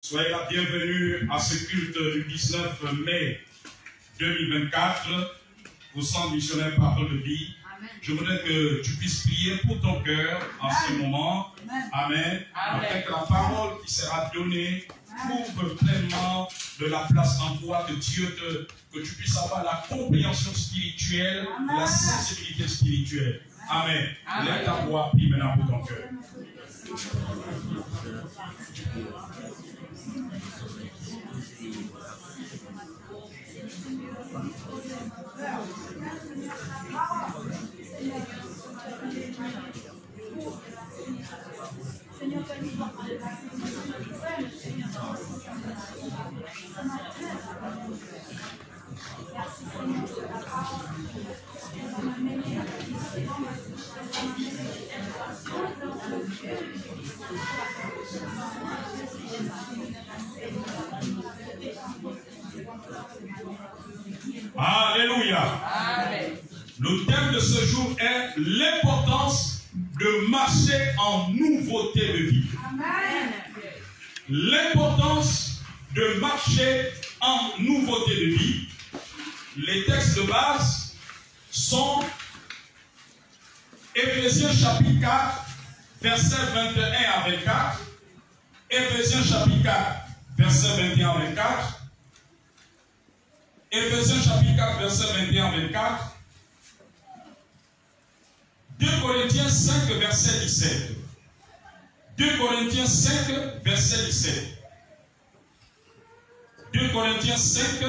Soyez la bienvenue à ce culte du 19 mai 2024 au Centre missionnaire Parole de Vie. Amen. Je voudrais que tu puisses prier pour ton cœur en ce moment. Amen. Afin que la parole qui sera donnée couvre pleinement de la place en toi, que Dieu que tu puisses avoir la compréhension spirituelle, la sensibilité spirituelle. Amen. Lève ta voix, prie maintenant pour ton cœur. Alléluia. Amen. Le thème de ce jour est l'importance de marcher en nouveauté de vie. Amen. L'importance de marcher en nouveauté de vie. Les textes de base sont Éphésiens chapitre 4, versets 21 à 24. Éphésiens chapitre 4, versets 21 à 24. Éphésiens chapitre 4, verset 21 à 24. 2 Corinthiens 5, verset 17. 2 Corinthiens 5, verset 17. 2 Corinthiens 5,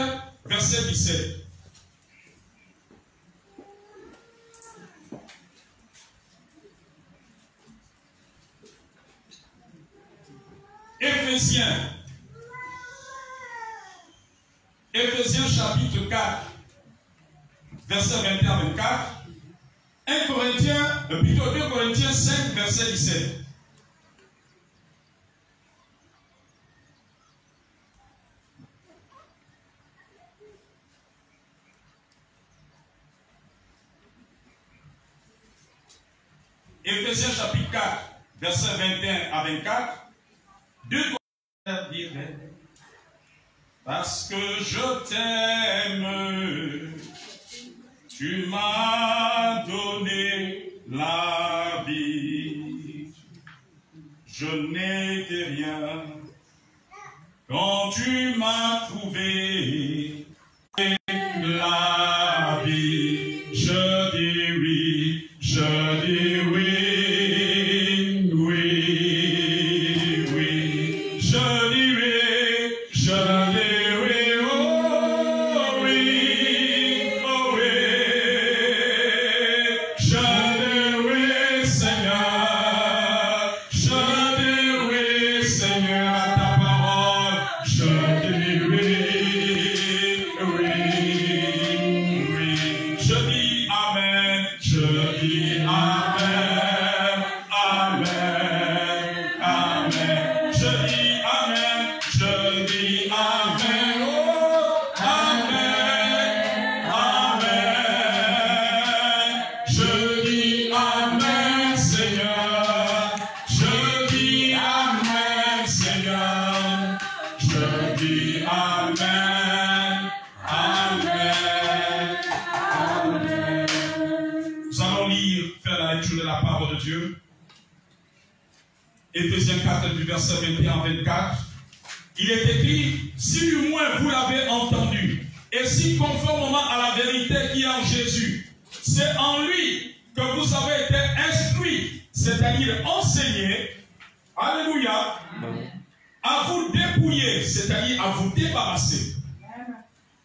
verset 17. Éphésiens chapitre 4, verset 21 à 24. 2 Corinthiens 5, verset 17. Éphésiens chapitre 4, verset 21 à 24. 2 Corinthiens, parce que je t'aime, tu m'as donné la vie. Je n'étais rien quand tu m'as trouvé la vie. Je dis oui, je dis oui. Éphésiens 4, du verset 21 à 24, il est écrit, si du moins vous l'avez entendu, et si conformément à la vérité qui est en Jésus, c'est en lui que vous avez été instruits, c'est-à-dire enseignés, alléluia, à vous dépouiller, c'est-à-dire à vous débarrasser,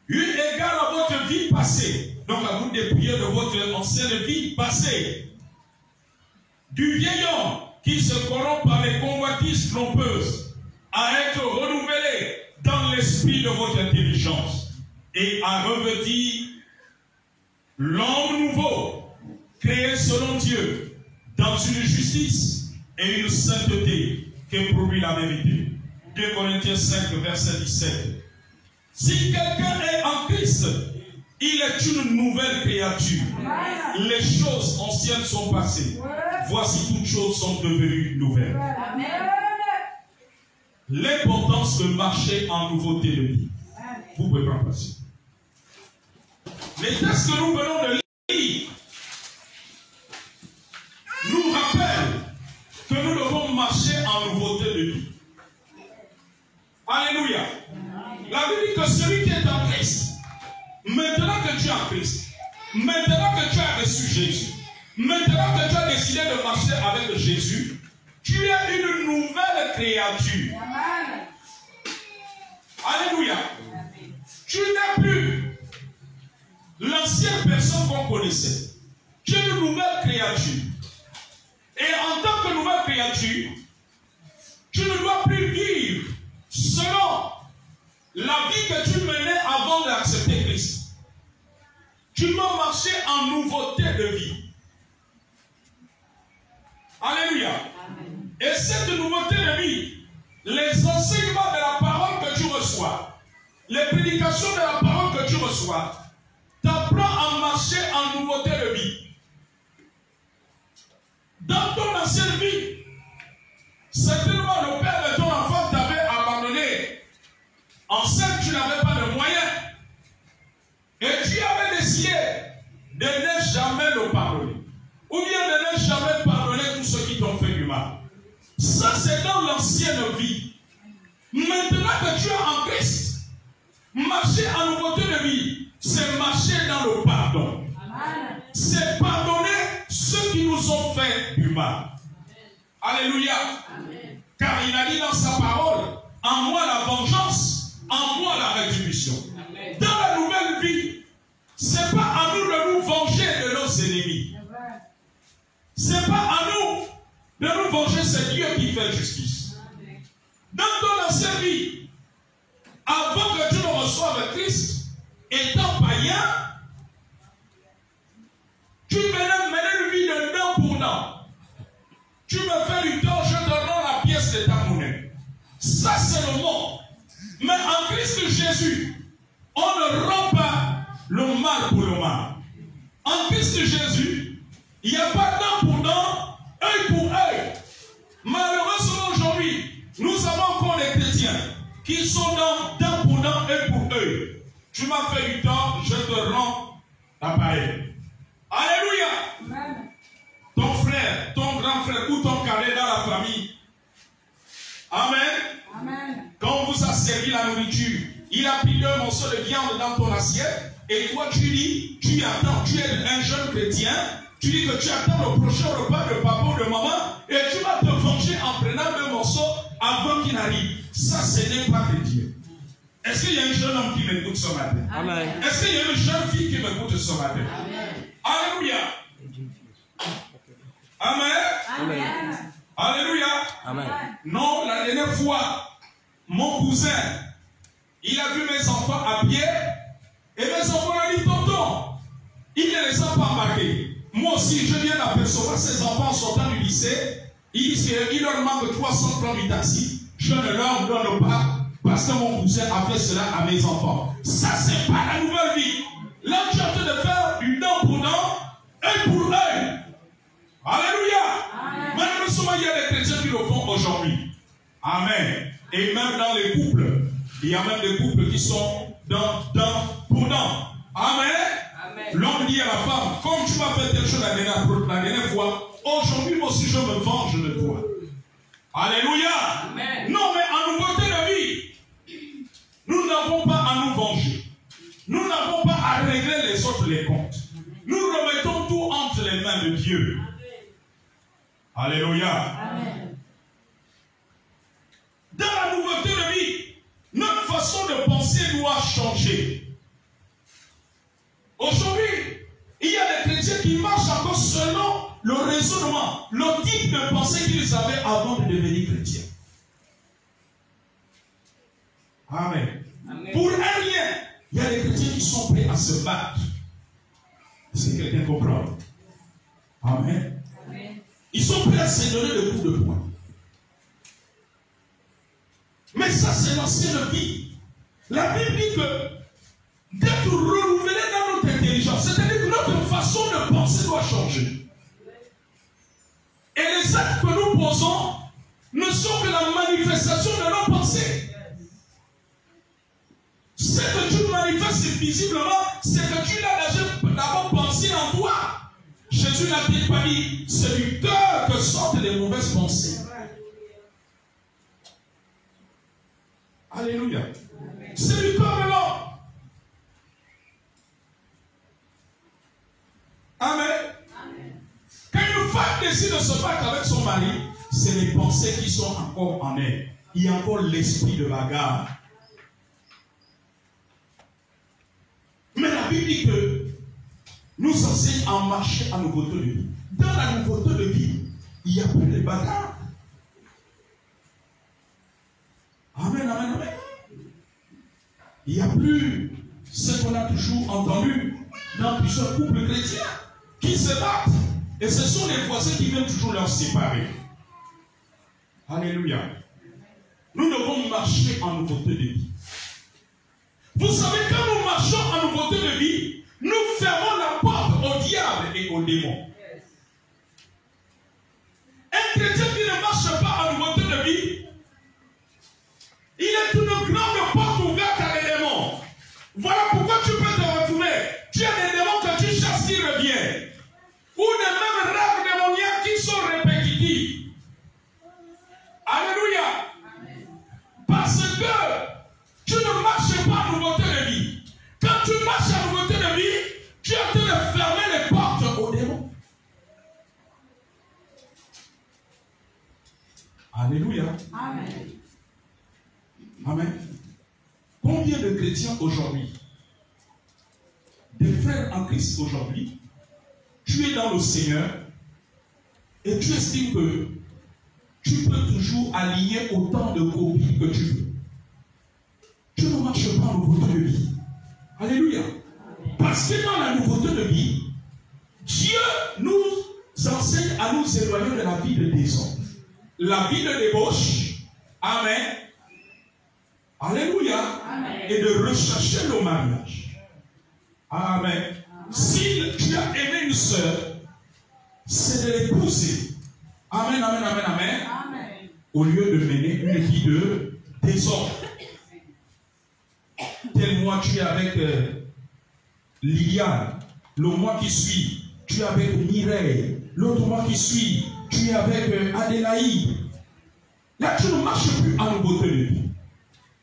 eu égard à votre vie passée, donc à vous dépouiller de votre ancienne vie passée, du vieil homme qui se corrompt par les convoitises trompeuses, à être renouvelé dans l'esprit de votre intelligence et à revêtir l'homme nouveau, créé selon Dieu, dans une justice et une sainteté que produit la vérité. 2 Corinthiens 5, verset 17. Si quelqu'un est en Christ, il est une nouvelle créature. Les choses anciennes sont passées. Voici toutes choses sont devenues nouvelles. Amen. l'importance de marcher en nouveauté de vie. Vous pouvez prendre place. Les textes que nous venons de lire nous rappellent que nous devons marcher en nouveauté de vie. Alléluia. La Bible dit que celui qui est en Christ, maintenant que tu es en Christ, maintenant que tu as reçu Jésus, maintenant que tu as décidé de marcher avec Jésus, tu es une nouvelle créature. Alléluia. Tu n'es plus l'ancienne personne qu'on connaissait. Tu es une nouvelle créature. Et en tant que nouvelle créature, tu ne dois plus vivre selon la vie que tu menais avant d'accepter Christ. Tu dois marcher en nouveauté de vie. Alléluia. Amen. Et cette nouveauté de vie, les enseignements de la parole que tu reçois, les prédications de la parole que tu reçois, t'apprend à marcher en nouveauté de vie. Dans ton ancienne vie, certainement le père de ton enfant t'avait abandonné. Enceinte, tu n'avais pas de moyens. Et tu avais décidé de ne jamais le pardonner. Ou bien de ne jamais pardonner tous ceux qui t'ont fait du mal. Ça, c'est dans l'ancienne vie. Maintenant que tu es en Christ, marcher en nouveauté de vie, c'est marcher dans le pardon. C'est pardonner ceux qui nous ont fait du mal. Alléluia. Amen. Car il a dit dans sa parole, en moi la vengeance, en moi la rétribution. Amen. Dans la nouvelle vie, ce n'est pas à nous de nous venger de nos ennemis. Ce n'est pas à nous de nous venger, c'est Dieu qui fait justice. Amen. Dans ton ancienne vie, avant que tu ne reçoives Christ, étant païen, tu venais mener une vie de dent pour dent. Tu me fais du tort, je te rends la pièce de ta monnaie. Ça, c'est le monde. Mais en Christ Jésus, on ne rend pas le mal pour le mal. En Christ Jésus, il n'y a pas dent pour dent, œil pour œil. Malheureusement, aujourd'hui, nous avons encore des chrétiens qui sont dans dent pour dent, œil pour œil. Tu m'as fait du tort, je te rends l'appareil. Alléluia. Amen. Ton frère, ton grand frère ou ton cadet dans la famille. Amen. Amen. Quand on vous a servi la nourriture, il a pris 2 morceaux de viande dans ton assiette et toi tu dis, tu attends, tu es un jeune chrétien, tu dis que tu attends le prochain repas de papa ou de maman et tu vas te venger en prenant 2 morceaux avant qu'il arrive. Ça, ce n'est pas de Dieu. Est-ce qu'il y a un jeune homme qui m'écoute ce matin? Amen. Est-ce qu'il y a une jeune fille qui m'écoute ce matin? Amen. Alléluia. Amen. Amen. Alléluia. Amen. Non, la dernière fois, mon cousin, il a vu mes enfants à pied et mes enfants ont dit, tonton, il ne les a pas embarqués. Moi aussi, je viens d'apercevoir ces enfants sortant du lycée. Ils disent qu'il leur manque 300 francs du taxi. Je ne leur donne pas parce que mon cousin a fait cela à mes enfants. Ça, c'est pas la nouvelle vie. Là, tu es en train de faire du dent pour dent, œil pour œil. Alléluia. Malheureusement, il y a des chrétiens qui le font aujourd'hui. Amen. Et même dans les couples, il y a même des couples qui sont dans pour dent. Amen. L'homme dit à la femme, comme tu m'as fait telle chose la dernière fois, aujourd'hui aussi je me venge de toi. Alléluia. Amen. Non, mais en nouveauté de vie, nous n'avons pas à nous venger. Nous n'avons pas à régler les autres les comptes. Nous remettons tout entre les mains de Dieu. Alléluia. Amen. Dans la nouveauté de vie, notre façon de penser doit changer. Aujourd'hui, il y a des chrétiens qui marchent encore selon le raisonnement, le type de pensée qu'ils avaient avant de devenir chrétiens. Amen. Amen. Pour un rien, il y a des chrétiens qui sont prêts à se battre. Est-ce que quelqu'un comprend? Amen. Amen. Ils sont prêts à se donner le coup de poing. Mais ça, c'est l'ancienne vie. La Bible dit que d'être renouvelé dans notre intelligence, c'est-à-dire que notre façon de penser doit changer. Et les actes que nous posons ne sont que la manifestation de nos pensées. pensées. Ce que tu manifestes visiblement, c'est que tu l'as d'abord pensé en toi. Jésus n'a-t-il pas dit, c'est du cœur que sortent les mauvaises pensées. Alléluia. C'est du cœur de l'homme. Amen. Quand une femme décide de se battre avec son mari, c'est les pensées qui sont encore en elle. Il y a encore l'esprit de bagarre. Mais la Bible dit que nous enseigne à marcher en nouveauté de vie. Dans la nouveauté de vie, il n'y a plus de bagarre. Amen, amen, amen. Il n'y a plus ce qu'on a toujours entendu dans plusieurs couples chrétiens qui se battent. Et ce sont les voisins qui viennent toujours leur séparer. Alléluia. Nous devons marcher en nouveauté de vie. Vous savez, quand nous marchons en nouveauté de vie, nous fermons la porte au diable et aux démons. Un chrétien qui ne marche pas en nouveauté de vie, il est une grande porte ouverte à des démons. Voilà pourquoi tu peux te retrouver. Tu as des démons que tu chasses qui reviennent. Ou des mêmes rêves démoniaques qui sont répétitifs. Alléluia. Parce que tu ne marches pas en nouveauté de vie. Quand tu marches en nouveauté de vie, tu es en train de fermer les portes aux démons. Alléluia. Amen. Amen. Combien de chrétiens aujourd'hui, des frères en Christ aujourd'hui, tu es dans le Seigneur et tu estimes que tu peux toujours aligner autant de copies que tu veux. Tu ne marches pas en nouveauté de vie. Alléluia. Parce que dans la nouveauté de vie, Dieu nous enseigne à nous éloigner de la vie de désordre. La vie de débauche. Amen. Alléluia. Amen. Et de rechercher le mariage. Amen. Si tu as aimé une sœur, c'est de l'épouser. Amen, amen, amen, amen. Amen. Au lieu de mener une vie de désordre. Tel mois tu es avec Liliane, le mois qui suit, tu es avec Mireille, l'autre mois qui suit, tu es avec Adélaïde. Là, tu ne marches plus en nouveauté de vie.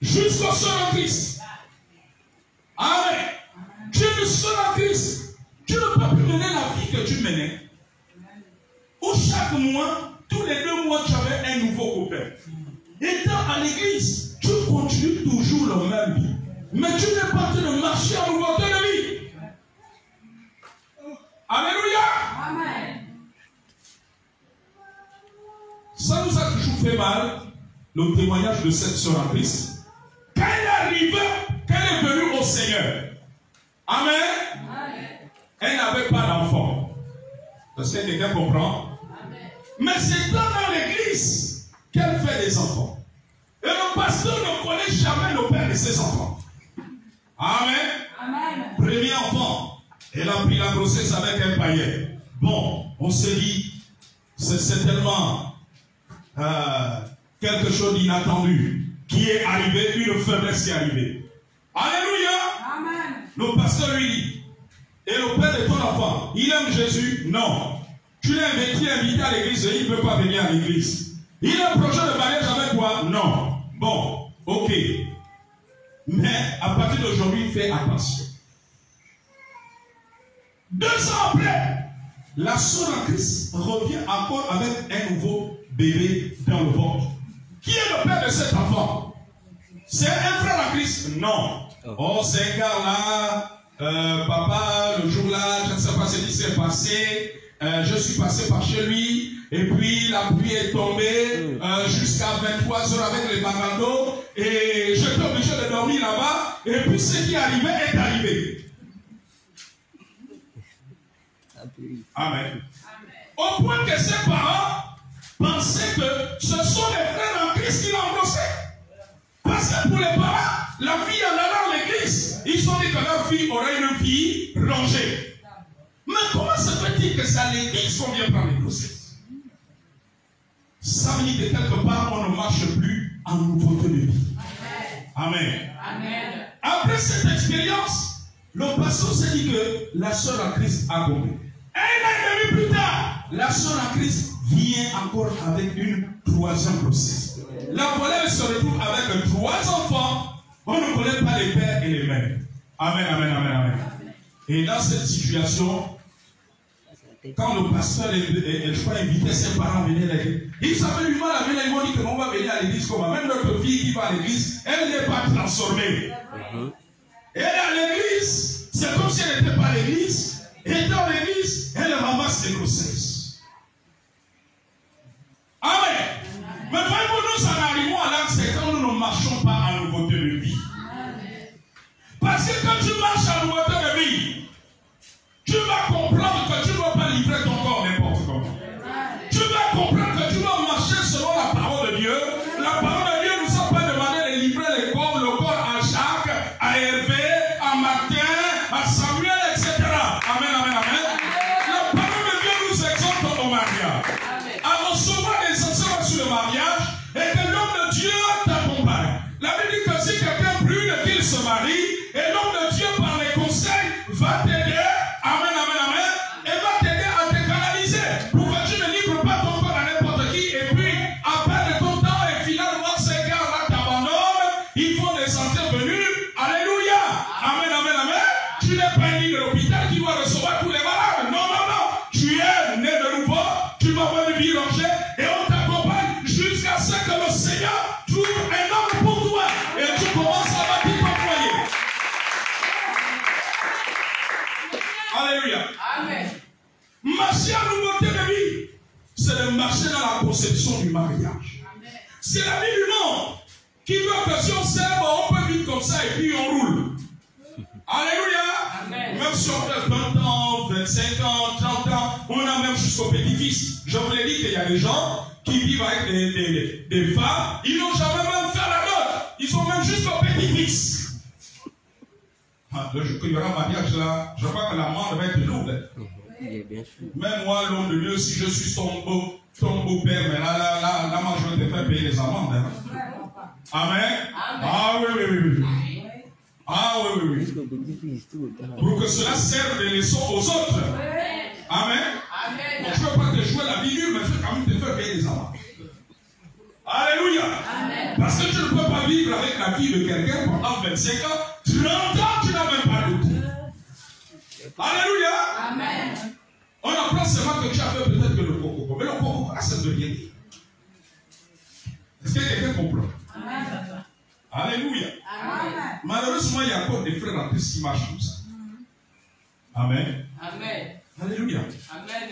Jusqu'au seul en Christ. Amen. Tu es le seul en Christ. Tu ne peux plus mener la vie que tu menais. Où chaque mois, tous les 2 mois, tu avais un nouveau copain. Étant à l'église, tu continues toujours la même vie. Mais tu n'es pas en train de marcher en nouveauté de vie. Alléluia. Amen. Ça nous a toujours fait mal, le témoignage de cette sœur en Christ. Quand elle est arrivée, quand elle est venue au Seigneur, Amen, Amen. Elle n'avait pas d'enfant. Est-ce que quelqu'un comprend? Amen. Mais c'est dans l'église qu'elle fait des enfants. Et le pasteur ne connaît jamais le père de ses enfants. Amen. Amen. Premier enfant, elle a pris la grossesse avec un païen. Bon, on se dit, c'est certainement quelque chose d'inattendu qui est arrivé, une faiblesse qui est arrivée. Alléluia. Amen. Le pasteur lui dit, et le père de ton enfant, il aime Jésus? Non. Tu l'as invité à l'église et il ne peut pas venir à l'église. Il a un projet de mariage avec toi? Non. Bon, ok. Mais à partir d'aujourd'hui, fais attention. 2 ans après, la sœur en Christ revient encore avec un nouveau bébé dans le ventre. Qui est le père de cet enfant? C'est un frère en Christ? Non. Oh, c'est un gars là, papa, le jour-là, je ne sais pas ce qui s'est passé. Je suis passé par chez lui. Et puis la pluie est tombée jusqu'à 23h avec les bangados. Et j'étais obligé de dormir là-bas. Et puis ce qui arrivait est arrivé. Amen. Au point que ses parents pensaient que ce sont les frères en Christ qui l'ont endossé. Parce que pour les parents, la fille en allant à l'église, ils ont dit que leur fille aurait une vie rangée. Mais comment se fait-il que c'est à l'église qu'on vient prendre les grossesses? Ça veut dire que quelque part, on ne marche plus en nouveauté de vie. Amen. Amen. Après cette expérience, le pasteur s'est dit que la sœur en Christ a compris. Un an et demi plus tard, la sœur en Christ vient encore avec une troisième grossesse. La voilà, elle se retrouve avec 3 enfants. On ne connaît pas les pères et les mères. Amen, amen, amen, amen. Et dans cette situation, quand le pasteur je crois, invitait ses parents à venir à l'église, ils avaient du mal à venir. Ils m'ont dit que l'on va venir à l'église comme même notre fille qui va à l'église, elle n'est pas transformée. Elle est à l'église, c'est comme si elle n'était pas à l'église. Elle était à l'église, elle ramasse des grossesses. Amen. Mais voyez-vous, nous en arrivons à là, c'est quand nous ne marchons pas en nouveauté de vie. Parce que quand tu marches en nouveauté de vie, tu vas comprendre que tu ne vas pas livrer ton corps n'importe comment. Tu vas comprendre que tu dois marcher selon la parole de Dieu. La parole de Dieu ne nous a pas demandé de livrer le corps à Jacques, à Hervé, à Martin, à Samuel, etc. Amen, amen, amen. La parole de Dieu nous exhorte au mariage. À recevoir des enseignements sur le mariage et que l'homme de Dieu t'accompagne. La Bible dit que si quelqu'un brûle qu'il se marie, et l'homme de Dieu par les conseils va t'aider. Amen, amen, amen. Et va t'aider à te canaliser. Pour que tu ne livres pas ton corps à n'importe qui. Et puis, à perdre ton temps et finalement, ces gars-là t'abandonnent. Ils font des sentiers venus. Alléluia. Amen, amen, amen. Tu n'es pas un lit de l'hôpital qui doit recevoir tous les malades. Non, non, non. Tu es né de nouveau. Tu vas avoir une vie rangée. Et on t'accompagne jusqu'à ce que le Seigneur trouve un homme pour toi. Et tu commences à bâtir ton foyer. Alléluia. Amen. Marcher en nouveauté de vie, c'est de marcher dans la conception du mariage. C'est la vie du monde qui veut que si on sait, on peut vivre comme ça et puis on roule. Alléluia. Amen. Même si on fait 20 ans, 25 ans, 30 ans, on a même jusqu'au petit-fils. Je vous l'ai dit qu'il y a des gens qui vivent avec des femmes, ils n'ont jamais même fait la note. Ils ont même jusqu'au petit-fils. Le jour qu'il y aura un mariage là, je crois que l'amende va être lourde. Même moi, l'homme de Dieu, si je suis ton beau-père, mais là, moi, je vais te faire payer les amendes. Hein. Amen. Ah oui, oui, oui. Ah oui, oui, oui. Pour que cela serve de leçon aux autres. Amen. Donc, je ne veux pas te jouer la figure, mais je veux quand même te faire payer les amendes. Alléluia. Amen. Parce que tu ne peux pas vivre avec la fille de quelqu'un pendant 25 ans, 30 ans, tu n'as même pas de doute. Alléluia. Amen. On apprend seulement que tu as fait peut-être que le coco. Mais le coco, ça ne veut rien dire. Est-ce que quelqu'un comprend? Amen. Alléluia. Amen. Malheureusement, il y a encore des frères en Christ qui marchent comme ça. Amen. Amen. Alléluia. Amen.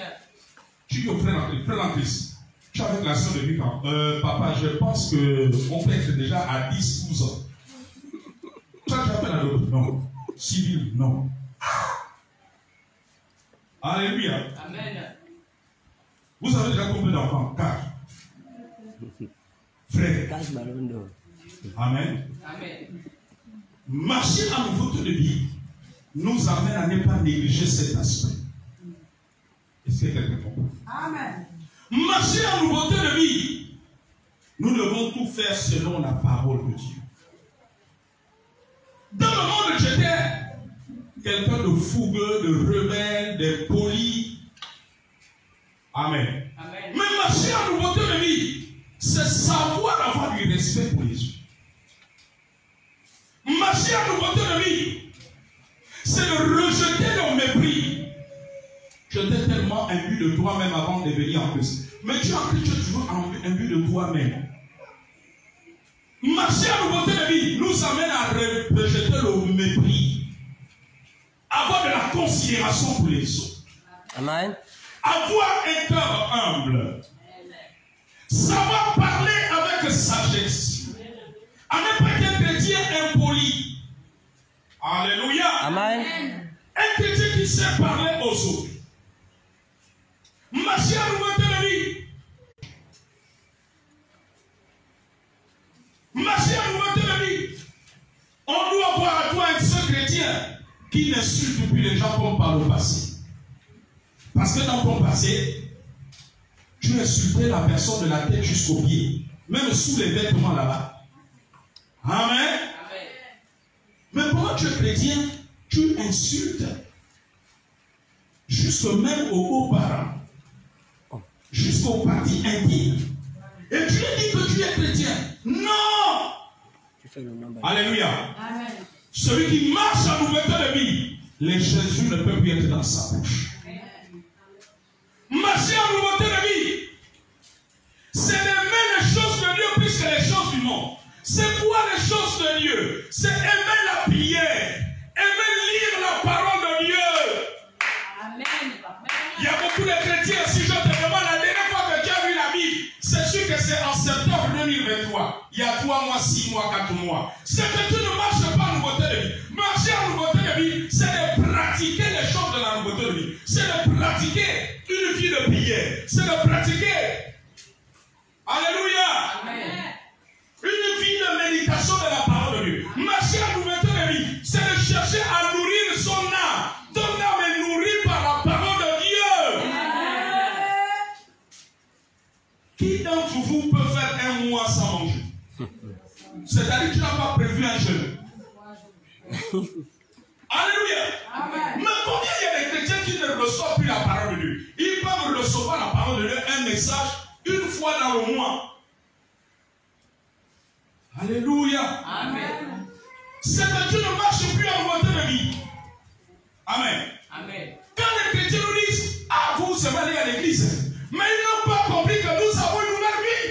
Tu dis aux frères en Christ, tu as avec la soeur de lui quand papa, je pense que mon père était déjà à 10-12 ans. Tu as fait la loi? Non. Civil? Non. Alléluia. Amen. Vous avez déjà combien d'enfants? 4. Frère. Amen. Amen. Marcher en nouveauté de vie nous amène à ne pas négliger cet aspect. Est-ce que quelqu'un comprend? Amen. Marcher en nouveauté de vie, nous devons tout faire selon la parole de Dieu. Dans le monde, j'étais quelqu'un de fougueux, de rebelle, de poli. Amen. Amen. Mais marcher en nouveauté de vie, c'est savoir avoir du respect pour les autres. Marcher en nouveauté de vie, c'est de rejeter le mépris. Tu étais tellement imbu de toi-même avant de venir en Christ. Mais tu es en Christ, tu es toujours imbu de toi-même. Marcher en nouveauté de vie nous amène à rejeter le mépris. Avoir de la considération pour les autres. Amen. Avoir un cœur humble. Savoir parler avec sagesse. À ne pas être un chrétien impoli. Alléluia. Amen. Un chrétien qui sait parler aux autres. Marcher en nouveauté de vie. Marcher en nouveauté de vie. On doit voir à toi un seul chrétien qui n'insulte plus les gens comme par le passé. Parce que dans ton passé, tu insultais la personne de la tête jusqu'au pied. même sous les vêtements là-bas. Amen. Mais pendant que tu es chrétien, tu insultes jusqu'au même aux parents, jusqu'au parti intime. Et tu lui dis que tu es chrétien. Non! Alléluia. Amen. Celui qui marche en nouveauté de vie, les Jésus ne peuvent plus être dans sa bouche. Marcher en nouveauté de vie, c'est d'aimer les choses de Dieu plus que les choses du monde. C'est quoi les choses de Dieu? C'est aimer la prière, aimer lire la parole de Dieu. Amen. Il y a beaucoup de chrétiens, si je te demande la dernière fois que tu as vu la Bible, c'est sûr que c'est en septembre 2023. Il y a 3 mois, 6 mois, 4 mois. C'est que tu ne marches pas en nouveauté de vie. Marcher en nouveauté de vie, c'est de pratiquer les choses de la nouveauté de vie. C'est de pratiquer une vie de prière. C'est de pratiquer. Alléluia. Amen. Une vie de méditation de la parole de Dieu. Marcher en nouveauté de vie, c'est de chercher à nourrir son âme. Ton âme est nourrie par la parole de Dieu. Amen. Qui d'entre vous peut faire 1 mois sans manger? C'est-à-dire que tu n'as pas prévu un jeûne. Alléluia. Amen. Mais combien il y a des chrétiens qui ne reçoivent plus la parole de Dieu? Ils peuvent recevoir la parole de Dieu, un message, une fois dans le mois. Alléluia. Amen. C'est que tu ne marches plus en nouveauté de vie. Amen. Amen. Quand les chrétiens nous disent, ah, vous savez aller à l'église, mais ils n'ont pas compris que nous avons une nouvelle vie.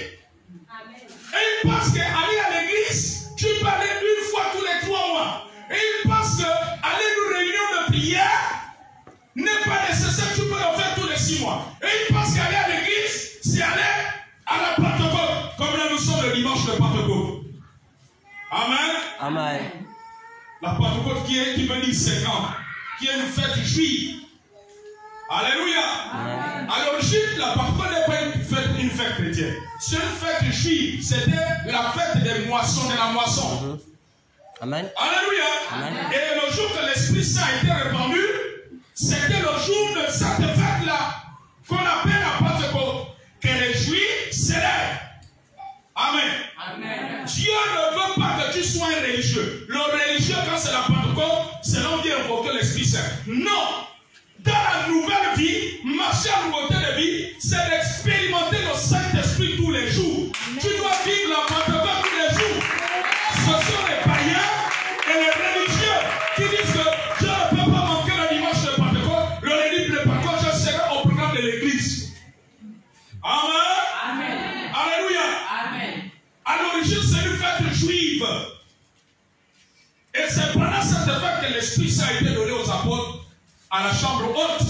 Amen. Et ils pensent qu'aller à l'église, tu peux aller une fois tous les 3 mois. Et ils pensent qu'aller à une réunion de prière n'est pas nécessaire, tu peux le faire tous les 6 mois. Et ils pensent qu'aller à l'église, c'est aller à la Pentecôte, comme là nous sommes le dimanche de Pentecôte. Amen. Amen. La Pentecôte qui veut dire 5 ans, qui est une fête juive. Alléluia. Amen. À l'origine, la Pentecôte n'est pas une fête chrétienne. C'est une fête juive. C'était la fête des moissons, de la moisson. Amen. Alléluia. Amen. Et le jour que l'Esprit Saint a été répandu, c'était le jour de cette fête-là qu'on appelle la Pentecôte, que les Juifs célèbrent. Amen. Amen. Dieu ne veut pas que tu sois un religieux. Le religieux, quand c'est la Pentecôte, c'est là où vient invoquer l'Esprit Saint. Non. Dans la nouvelle vie, marcher en nouveauté de vie, c'est d'expérimenter le Saint-Esprit tous les jours. Amen. Tu dois vivre la Pentecôte tous les jours. Ce sont les païens et les religieux qui disent que je ne peux pas manquer le dimanche de Pentecôte. Le lundi de Pentecôte, je serai au programme de l'église. Amen. Amen. Alléluia. Amen. À l'origine, c'est une fête juive. Et c'est pendant cette fête que l'Esprit Saint a été donné aux apôtres à la chambre haute.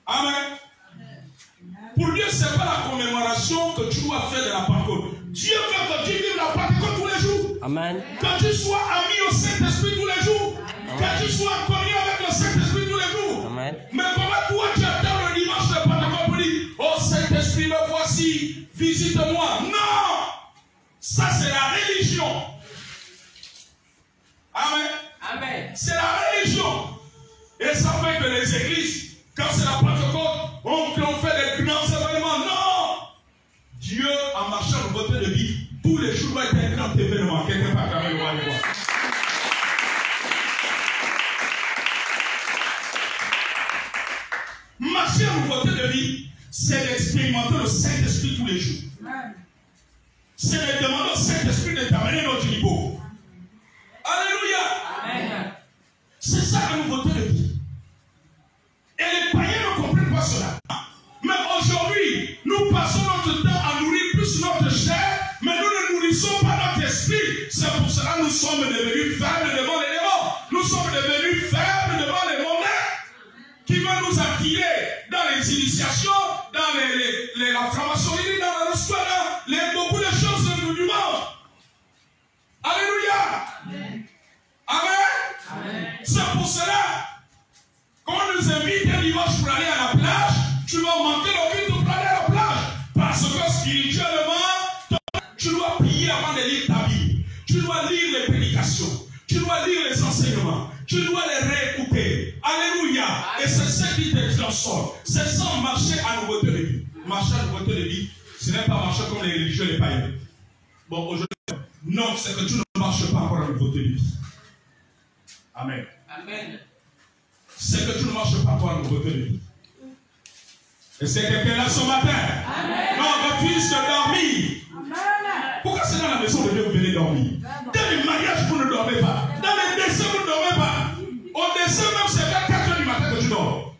Amen. Pour Dieu, ce n'est pas la commémoration que tu dois faire de la Pentecôte. Dieu veut que tu vives la Pentecôte tous les jours. Amen. Que tu sois ami au Saint-Esprit tous les jours. Amen. Que tu sois connu avec le Saint-Esprit tous les jours. Amen. Mais comment toi tu attends le dimanche de Pentecôte pour dire, oh Saint-Esprit, me voici, visite-moi. Non! Ça c'est la religion. Amen. Amen. C'est la religion. Et ça fait que les églises, quand c'est la Pentecôte, on fait des grands événements. Non! Dieu, en marchant en nouveauté de vie, tous les jours va être un grand événement. Quelqu'un va quand même voir. Marcher en nouveauté de vie, c'est d'expérimenter le Saint-Esprit tous les jours. C'est de demander au Saint-Esprit de t'amener à notre niveau. Alléluia. Amen. C'est ça la nouveauté de vie. Et les païens ne comprennent pas cela. Mais aujourd'hui, nous passons notre temps à nourrir plus notre chair, mais nous ne nourrissons pas notre esprit. C'est pour cela que nous sommes devenus faibles devant les démons. Nous sommes devenus faibles devant les mauvais qui veulent nous attirer dans les initiations, dans la franc-maçonnerie, dans la square, beaucoup de choses du monde. Alléluia. Amen. Amen. C'est pour cela qu'on nous invite un dimanche pour aller à la plage. Tu vas manquer le culte pour aller à la plage. Parce que spirituellement, tu dois prier avant de lire ta Bible. Tu dois lire les prédications. Tu dois lire les enseignements. Tu dois les réécouter. Alléluia. Et c'est ce qui te transforme. C'est ça marcher à nouveauté de vie. Marcher à nouveauté de vie, Ce n'est pas marcher comme les religieux, les païens. Bon, aujourd'hui, non, c'est que tu ne marches pas encore à nouveauté de vie. Amen. Amen. C'est que tu ne marches pas encore à nouveauté de vie. Et c'est quelqu'un là ce matin. Amen. Non, refuse de dormir. Amen. Pourquoi c'est dans la maison de Dieu que vous venez dormir? Dans les mariages, vous ne dormez pas. Dans les décès, vous ne dormez pas. Au décès même, c'est vers 4 h du matin que tu dors.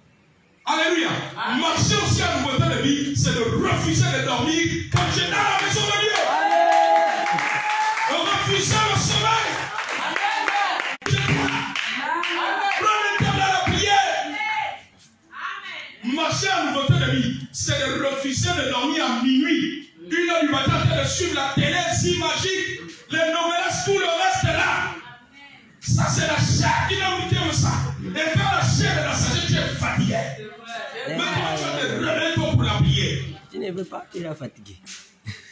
Alléluia. Amen. Marcher aussi à nouveauté de vie, c'est de refuser de dormir quand tu es dans la maison de Dieu. Amen. De refuser le sommeil. Prends le temps de la prière. Marcher à nouveauté de vie, c'est de refuser de dormir à minuit. 1 h du matin, de suivre la télé, si magique, les novelas, tout le reste est là. Ça, c'est la chair qui n'a goûté ça. Et quand la chair est la sagesse, tu es fatigué. Mais comment tu vas te réveiller pour la prière? Tu ne veux pas, tu es fatigué.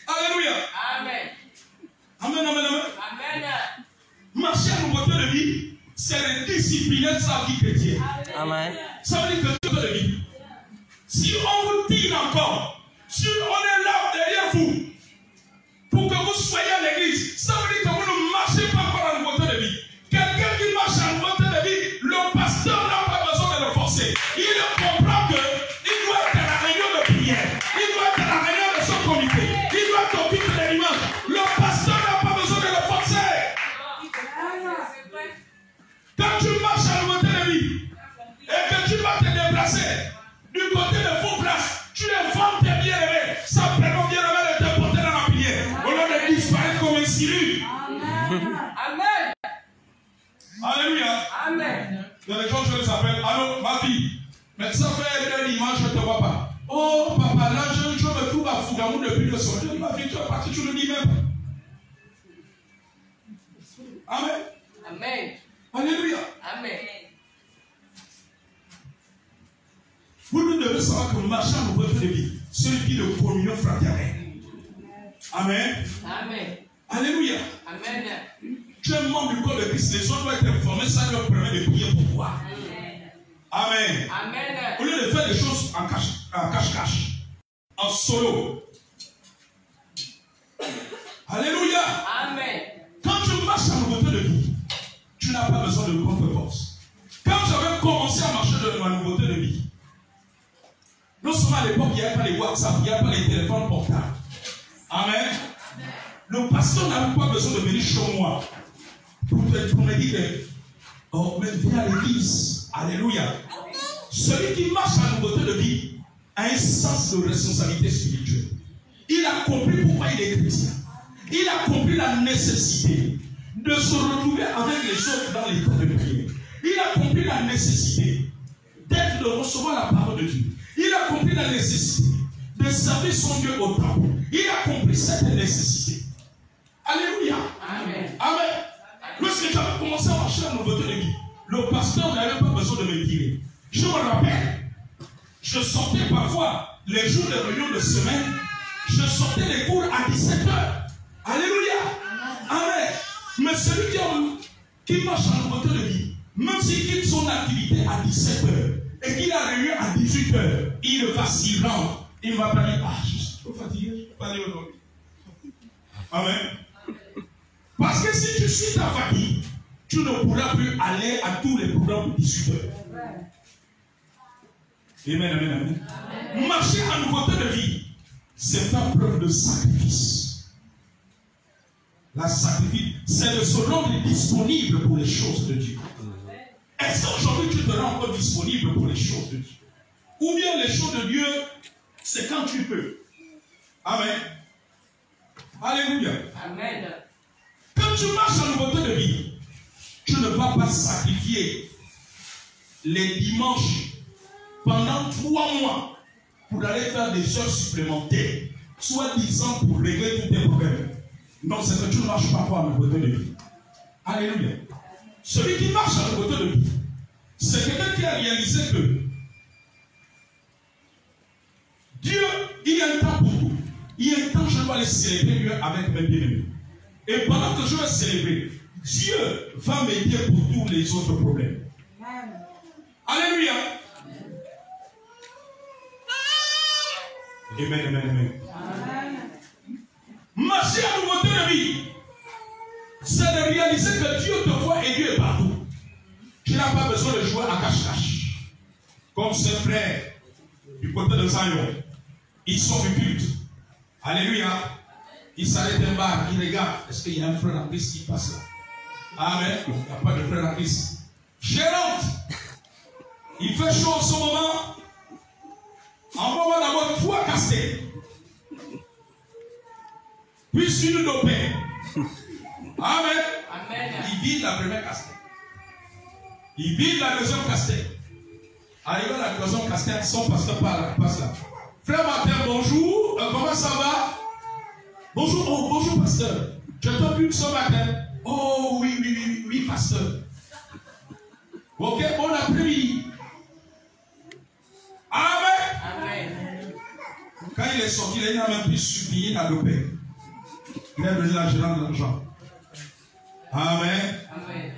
Alléluia. Amen. Amen, amen, amen. Amen. Marcher à nouveauté de vie, c'est le discipliner de sa vie chrétienne. Amen. Ça veut dire que de vie. Si on vous dit encore, si on est là derrière vous, pour que vous soyez à l'église, ça veut dire que vous ne marchez pas encore à nouveauté de vie. Quelqu'un qui marche à nouveauté de vie, le pasteur n'a pas besoin de le forcer. Il comprend qu'il doit être à la réunion de prière. Il doit être à la réunion de son comité. Il doit être au culte de dimanche. Le pasteur n'a pas besoin de le forcer. Quand tu marches à nouveauté de vie et que tu vas te déplacer du côté de vos places, tu informes tes bien-aimés. Ça permet aux bien-aimés de te porter dans la prière. Au lieu de disparaître comme un silu. Amen. Alléluia. Amen. Il y a des gens, je les appelle. Allô, ma fille. Mais ça fait 2 dimanches, je ne te vois pas. Oh, papa, là, je me trouve à Fougamou depuis 2 semaines. Je dis, ma fille, tu es parti, tu ne le dis même pas. Amen. Amen. Alléluia. Amen. Vous devez savoir que marcher en votre vie, c'est une vie de communion fraternelle. Amen. Amen. Alléluia. Amen. Tu es membre du corps de Christ, les gens doivent être informés, ça leur permet de prier pour toi. Amen. Amen. Au lieu de faire des choses en cache-cache, en solo. Alléluia. Amen. Quand tu marches en nouveauté de vie, tu n'as pas besoin de contre-force. Quand j'avais commencé à marcher de ma nouveauté de vie, non seulement à l'époque, il n'y avait pas les WhatsApp, il n'y avait pas les téléphones portables. Amen. Le pasteur n'avait pas besoin de venir chez moi pour me dire oh, mais viens à l'église. Alléluia. Celui qui marche en nouveauté de vie a un sens de responsabilité spirituelle. Il a compris pourquoi il est chrétien. Il a compris la nécessité de se retrouver avec les autres dans les temps de prière. Il a compris la nécessité d'être, de recevoir la parole de Dieu. Il a compris la nécessité de servir son Dieu au temple. Il a compris cette nécessité. Alléluia. Amen. Amen. Lorsque j'avais commencé à marcher en nouveauté de vie, le pasteur n'avait pas besoin de me dire. Je me rappelle, je sortais parfois les jours de réunion de semaine, je sortais les cours à 17 h. Alléluia. Amen. Mais celui qui marche en nouveauté de vie, même s'il quitte son activité à 17 h et qu'il a réunion à 18 h, il va s'y rendre. Il ne va pas dire, ah, je suis trop fatigué, je ne peux pas aller aujourd'hui. Amen. Parce que si tu suis ta famille, tu ne pourras plus aller à tous les programmes de 18 h. Amen, amen, amen. Amen. Marcher en nouveauté de vie, c'est faire preuve de sacrifice. La sacrifice, c'est de se rendre disponible pour les choses de Dieu. Est-ce qu'aujourd'hui tu te rends encore disponible pour les choses de Dieu? Ou bien les choses de Dieu, c'est quand tu peux. Amen. Alléluia. Amen. Quand tu marches en nouveauté de vie, tu ne vas pas sacrifier les dimanches pendant 3 mois pour aller faire des heures supplémentaires, soi-disant pour régler tous tes problèmes. Non, c'est que tu ne marches pas en nouveauté de vie. Alléluia. Celui qui marche en nouveauté de vie, c'est quelqu'un qui a réalisé que Dieu, il y a un temps pour tout. Il y a un temps, je dois aller célébrer Dieu avec mes bien-aimés. Et pendant que je vais célébrer, Dieu va m'aider pour tous les autres problèmes. Alléluia. Amen, amen, amen. Marcher à nouveauté de vie, c'est de réaliser que Dieu te voit et Dieu est partout. Tu n'as pas besoin de jouer à cache-cache. Comme ses frères du côté de Zion, ils sont du culte. Alléluia. Ils s'arrêtent un bar, ils regardent. Est-ce qu'il y a un frère en Christ qui passe là? Amen. Il n'y a pas de frère en Christ. Gérante, il fait chaud en ce moment. Envoie-moi d'abord 3 castets. Puis une dopée. Amen. Amen. Il vide la première casquette. Il vide la deuxième casquette. Arrivé à la deuxième casquette, son pasteur passe là. Frère Martin, bonjour. Comment ça va? Bonjour, oh, bonjour pasteur. Je t'ai vu ce matin. Oh oui, pasteur. Ok, bon après-midi. Amen. Amen. Quand il est sorti, il n'a même plus suffi la dopée. Il a donné la gérante de l'argent. Amen. Amen.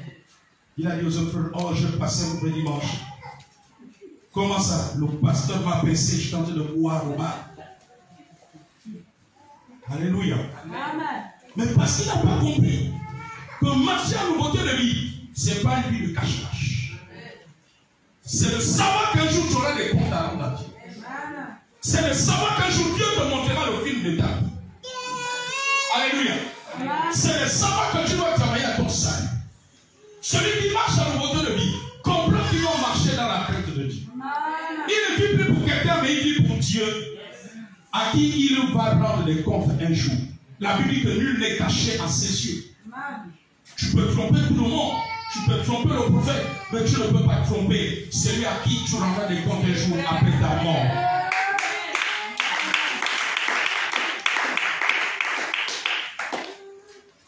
Il a dit aux autres, oh, je passais le dimanche. Comment ça? Le pasteur m'a baissé, je tentais de boire au bar. Alléluia. Amen. Mais parce qu'il n'a pas compris que marcher à nouveauté de vie, ce n'est pas une vie de cache-cache. C'est de savoir qu'un jour tu auras des comptes à rendre à Dieu. C'est de savoir qu'un jour Dieu te montrera le film de ta vie. Alléluia. C'est de savoir que tu dois travailler à ton salut. Celui qui marche à nouveauté de vie comprend qu'il doit marcher dans la crainte de Dieu. Il ne vit plus pour quelqu'un, mais il vit pour Dieu, à qui il va rendre des comptes un jour. La Bible dit que nul n'est caché à ses yeux. Tu peux tromper tout le monde, tu peux tromper le prophète, mais tu ne peux pas tromper celui à qui tu rendras des comptes un jour après ta mort.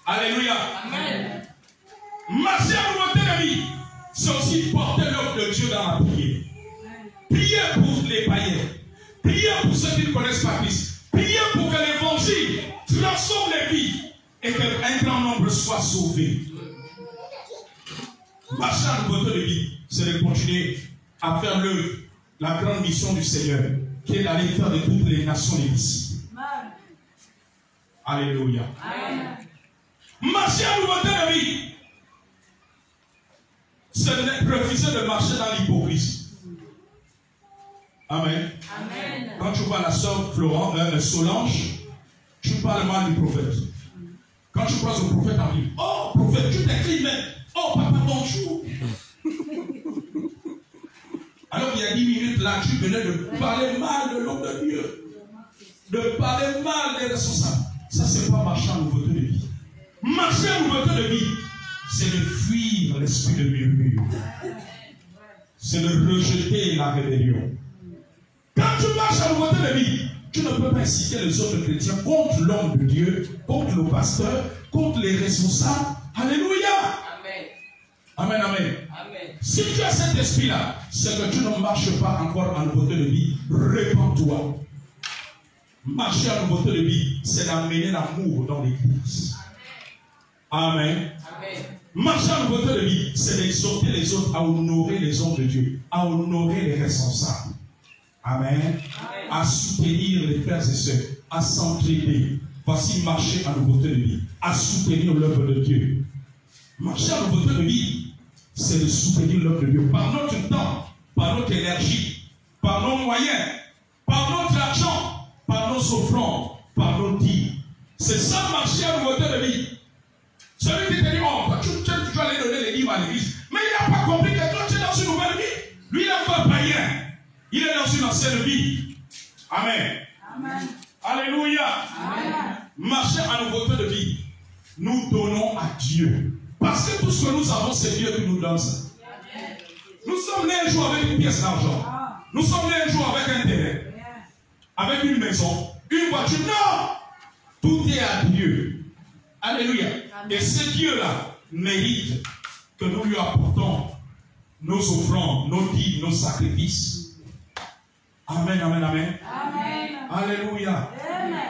Alléluia. Amen. Marcher à nouveauté de vie, c'est aussi porter l'œuvre de Dieu dans la prière. Prier pour les païens. Prier pour ceux qui ne connaissent pas Christ. Prier pour que l'évangile transforme les vies et qu'un grand nombre soit sauvé. Marcher à nouveauté de vie, c'est de continuer à faire l'œuvre, la grande mission du Seigneur, qui est d'aller faire de toutes les nations des disciples. Alléluia. Amen. Marcher à nouveauté de vie, c'est refuser de marcher dans l'hypocrisie. Amen. Amen. Quand tu vois la sœur Solange, tu parles mal du prophète. Quand tu croises le prophète en ville, oh prophète, tu t'écris même. Oh papa, bonjour. Alors il y a 10 minutes là, tu venais de parler mal de l'homme de Dieu. De parler mal des responsables. Ça, c'est pas marcher en nouveauté de vie. Marcher en nouveauté de vie, c'est de fuir l'esprit de murmure. C'est de rejeter la rébellion. Quand tu marches en nouveauté de vie, tu ne peux pas inciter les autres chrétiens contre l'homme de Dieu, contre le pasteur, contre les responsables. Alléluia. Amen, amen. Amen. Si tu as cet esprit-là, c'est que tu ne marches pas encore en nouveauté de vie. Répands-toi. Marcher en nouveauté de vie, c'est d'amener l'amour dans l'église. Amen. Amen. Marcher en nouveauté de vie, c'est d'exhorter les autres à honorer les hommes de Dieu, à honorer les responsables. Amen. Amen. À soutenir les frères et sœurs, à s'entraider. Voici marcher en nouveauté de vie, à soutenir l'œuvre de Dieu. Marcher en nouveauté de vie, c'est de soutenir l'œuvre de Dieu par notre temps, par notre énergie, par nos moyens, par notre argent, par nos offrandes, par nos dîmes. C'est ça marcher en nouveauté de vie. Celui qui te dit, oh, tu dois aller donner les dîmes à l'église. Mais il n'a pas compris que toi tu es dans une nouvelle vie. Lui, il n'est pas païen. Il est dans une ancienne vie. Amen. Amen. Alléluia. Amen. Marcher en nouveauté de vie. Nous donnons à Dieu. Parce que tout ce que nous avons, c'est Dieu qui nous donne ça. Nous sommes nés un jour avec une pièce d'argent. Nous sommes nés un jour avec un terrain. Avec une maison. Une voiture. Non. Tout est à Dieu. Alléluia. Et ce Dieu-là mérite que nous lui apportons nos offrandes, nos dîmes, nos sacrifices. Amen, amen, amen. Amen. Alléluia.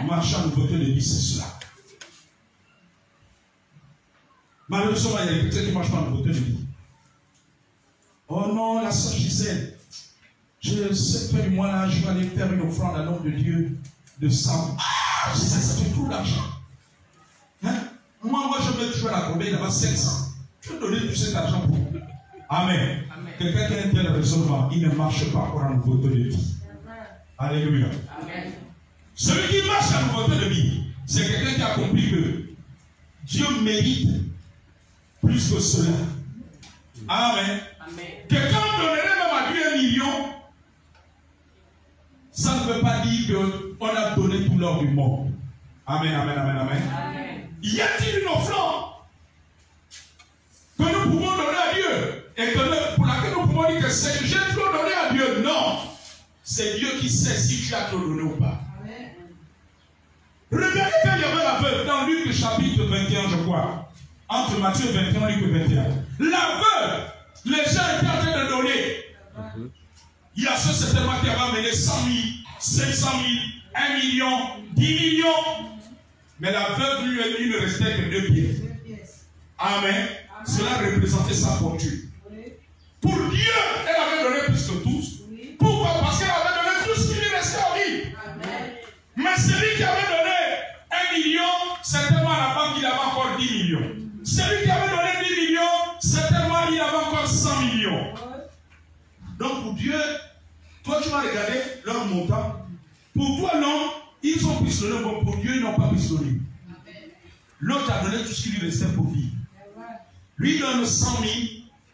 Marcher en nouveauté de vie, c'est cela. Malheureusement, il y a des chrétiens qui ne marchent pas en nouveauté de vie. Oh non, la sœur Gisèle, cette fin du mois là, je vais aller faire une offrande à l'homme de Dieu de 100. Ah, Gisèle, ça fait trop d'argent. mets toujours la combien, il y a 700. Tu veux donner tout cet argent pour. Amen. Quelqu'un qui a un tel raisonnement, il ne marche pas pour la nouveauté de vie. Alléluia. Amen. Celui qui marche à la nouveauté de vie, c'est quelqu'un qui a compris que Dieu mérite plus que cela. Amen. Amen. Quelqu'un donnerait même à lui 1 million. Ça ne veut pas dire qu'on a donné tout l'or du monde. Amen, amen, amen, amen. Amen. Y a-t-il une offrande que nous pouvons donner à Dieu et que pour laquelle nous pouvons dire que c'est j'ai trop donné à Dieu? Non. C'est Dieu qui sait si tu as trop donné ou pas. Amen. Regardez quand il y avait la veuve dans Luc chapitre 21, je crois. Entre Matthieu 21 et Luc 21. La veuve, les gens étaient en train de donner. Il y a ceux certainement qui avaient amené 100 000, 500 000, 1 million, 10 millions. Mais la veuve lui ne restait que 2 pièces. Amen. Cela représentait sa fortune. Pour Dieu, elle avait donné plus que tous. Pourquoi? Parce qu'elle avait donné tout ce qui lui restait en vie. Mais celui qui avait donné 1 million, certainement à la banque, il avait encore 10 millions. Celui qui avait donné 10 millions, certainement il avait encore 100 millions. Donc pour Dieu, toi tu vas regarder leur montant. Pour toi non, ils ont plus donné. Bon, pour Dieu, ils n'ont pas plus donné. L'autre a donné tout ce qui lui restait pour vivre. Lui donne 100 000,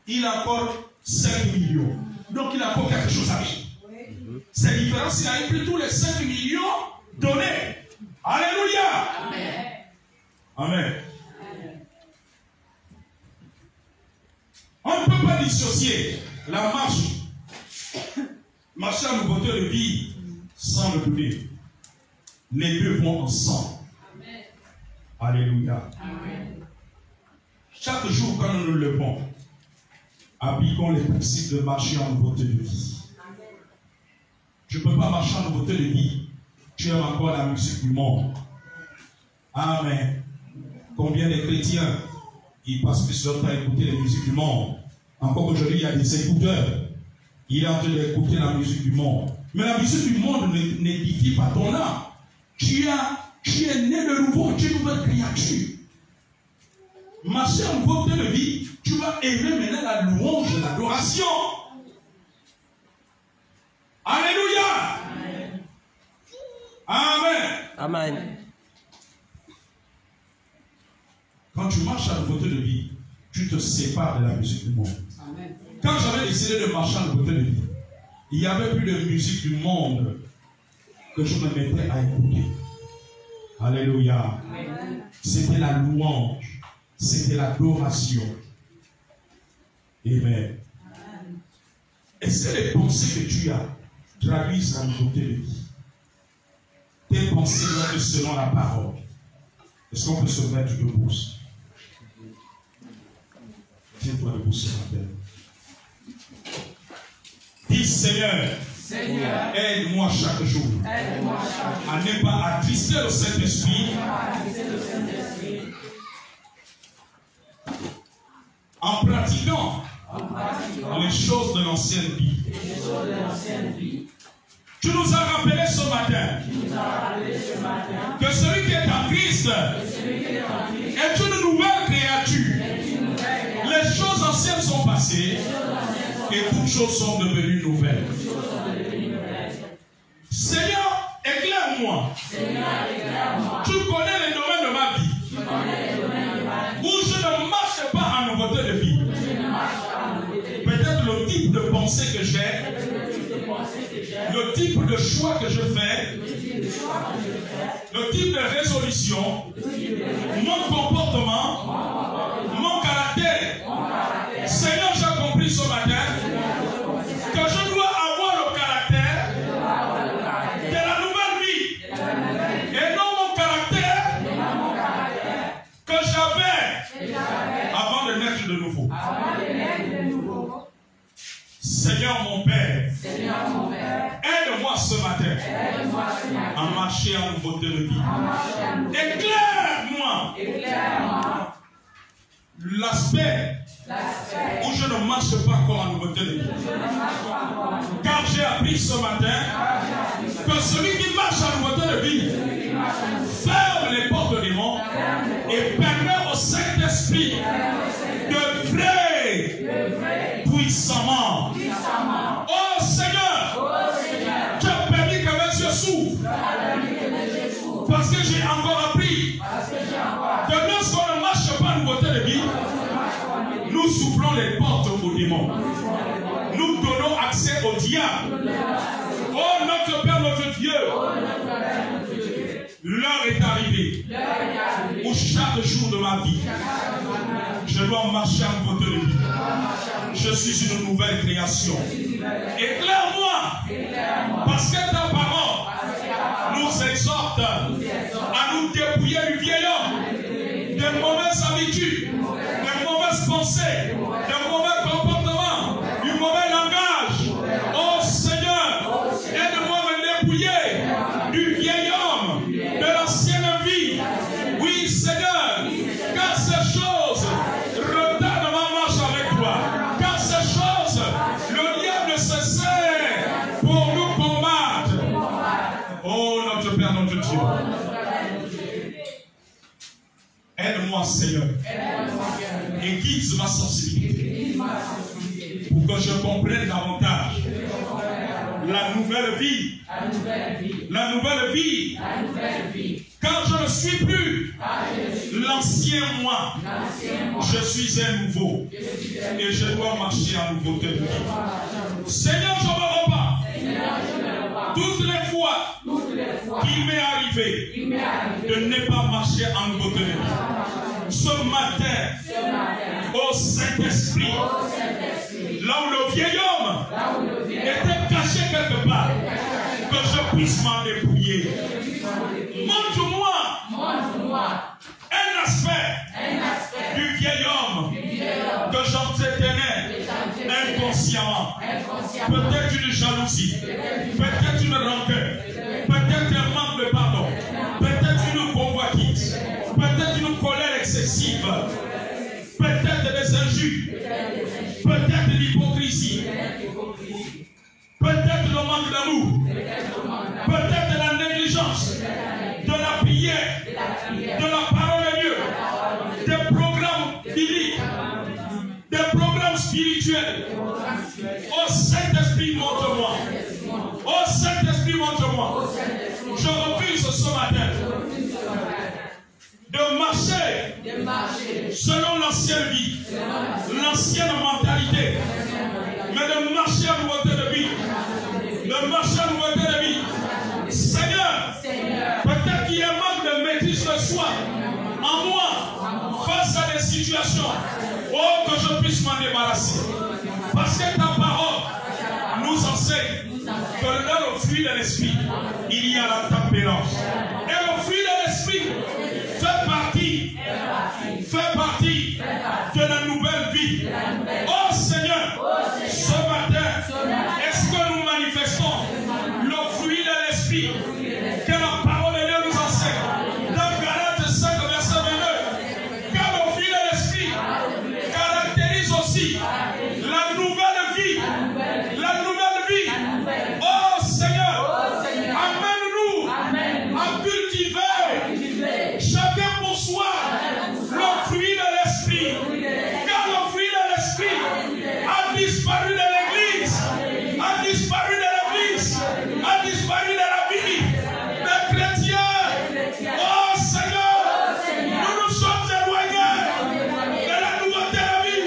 il a encore 5 millions. Donc il a encore quelque chose à vivre. C'est différent s'il a pris tous les 5 millions donnés. Alléluia. Amen. Amen. On ne peut pas dissocier la marcher à nouveauté de vie sans le donner. Les deux vont ensemble. Amen. Alléluia. Amen. Chaque jour, quand nous nous levons, appliquons les principes de marcher en nouveauté de vie. Amen. Je ne peux pas marcher en nouveauté de vie. Tu aimes encore la musique du monde. Amen. Combien de chrétiens ils passent plus leur temps à écouter les musiques du monde. Encore aujourd'hui, il y a des écouteurs. Il est en train d'écouter la musique du monde. Mais la musique du monde n'édifie pas ton âme. Tu es né de nouveau, tu es une nouvelle créature. Marcher en nouveauté de vie, tu vas aimer maintenant la louange, l'adoration. Alléluia. Amen. Amen. Quand tu marches à la nouveauté de vie, tu te sépares de la musique du monde. Amen. Quand j'avais décidé de marcher à la nouveauté de vie, il n'y avait plus de musique du monde que je me mettais à écouter. Alléluia. C'était la louange. C'était l'adoration. Amen. Est-ce que les pensées que tu as traduisent la nouveauté de vie? Tes pensées doivent être selon la parole. Est-ce qu'on peut se mettre debout? Tiens-toi debout ce matin. Dis Seigneur, aide-moi chaque jour à ne pas attrister le Saint-Esprit en pratiquant les choses de l'ancienne vie. Tu nous as rappelé ce matin que celui qui est en Christ est une nouvelle créature. Les choses anciennes sont passées et toutes choses sont devenues nouvelles. Seigneur, éclaire-moi. Tu connais les domaines de ma vie où je ne marche pas en nouveauté de vie. Peut-être le type de pensée que j'ai, le type de choix que je fais, le type de résolution, mon comportement, mon caractère. Seigneur, j'ai compris ce matin que je dois avoir le caractère de la nouvelle vie et non mon caractère que j'avais avant de naître de nouveau. Seigneur mon Père, aide-moi ce matin à marcher en nouveauté de vie. Éclaire-moi l'aspect où je ne marche pas comme en nouveauté de vie. Car j'ai appris ce matin que celui qui marche en nouveauté de vie ferme les portes du monde et permet au Saint-Esprit de vrai, puissamment. Oh Seigneur, tu as permis que mes yeux s'ouvrent. Parce que j'ai encore appris que lorsqu'on ne marche pas nouveauté de vie, nous soufflons les portes aux démons. Nous donnons accès au diable. Oh notre Père, notre Dieu, l'heure est arrivée où chaque jour de ma vie, je dois marcher en nouveauté de vie. Je suis une nouvelle création. Éclaire-moi, parce que ta parole nous exhorte à nous dépouiller du vieil homme, de mauvaises habitudes, de mauvaises pensées, de mauvais comportements, du mauvais langage. Oh Seigneur, aide-moi à me dépouiller du vieil homme, de l'ancienne vie. Oui Seigneur, car ces choses retardent ma marche avec toi. Car ces choses, le diable se sert pour nous combattre. Oh notre Père, notre Dieu. Aide-moi Seigneur et guide ma sensibilité pour que je comprenne davantage la nouvelle vie. La nouvelle vie. Car je ne suis plus l'ancien moi. Je suis un nouveau. Et je dois marcher en nouveauté de vie. Seigneur, je me repars. Toutes les fois qu'il m'est arrivé de ne pas marcher en nouveauté de vie. Ce matin, au Saint-Esprit, là où le vieil homme était caché quelque part, que je puisse m'en dépouiller. Montre-moi un aspect du vieil homme que j'entretenais inconsciemment. Peut-être une jalousie, peut-être une rancœur, peut-être un manque de pardon, peut-être une convoitise, peut-être une colère excessive, peut-être des injures, peut-être de l'hypocrisie, peut-être le manque d'amour, peut-être la négligence de la prière, de la parole de Dieu, des programmes bibliques, des programmes spirituels. Oh Saint-Esprit, montre-moi. Oh Saint-Esprit, montre-moi. Je refuse ce matin de marcher selon l'ancienne vie, l'ancienne mentalité, mais de marcher en nouveauté de vie. De marcher en nouveauté de vie. Seigneur, peut-être qu'il y a un manque de maîtrise de soi en moi face à des situations. Oh, que je puisse m'en débarrasser. Parce que ta parole nous enseigne que dans le fruit de l'esprit, il y a la tempérance. Et le fruit de l'esprit fait partie de la nouvelle vie. Oh Seigneur, ce matin, est-ce que nous manifestons le fruit de l'esprit que la parole de Dieu nous enseigne dans Galates 5, verset 22? Car le fruit de l'esprit caractérise aussi la nouvelle vie. La nouvelle vie. Oh Seigneur, amène-nous à cultiver chacun pour soi le fruit de l'esprit. Car le fruit de l'esprit a disparu de l'Église, a disparu de l'Église, a disparu de la vie des chrétiens. Oh Seigneur, nous nous sommes éloignés de la nouveauté de vie.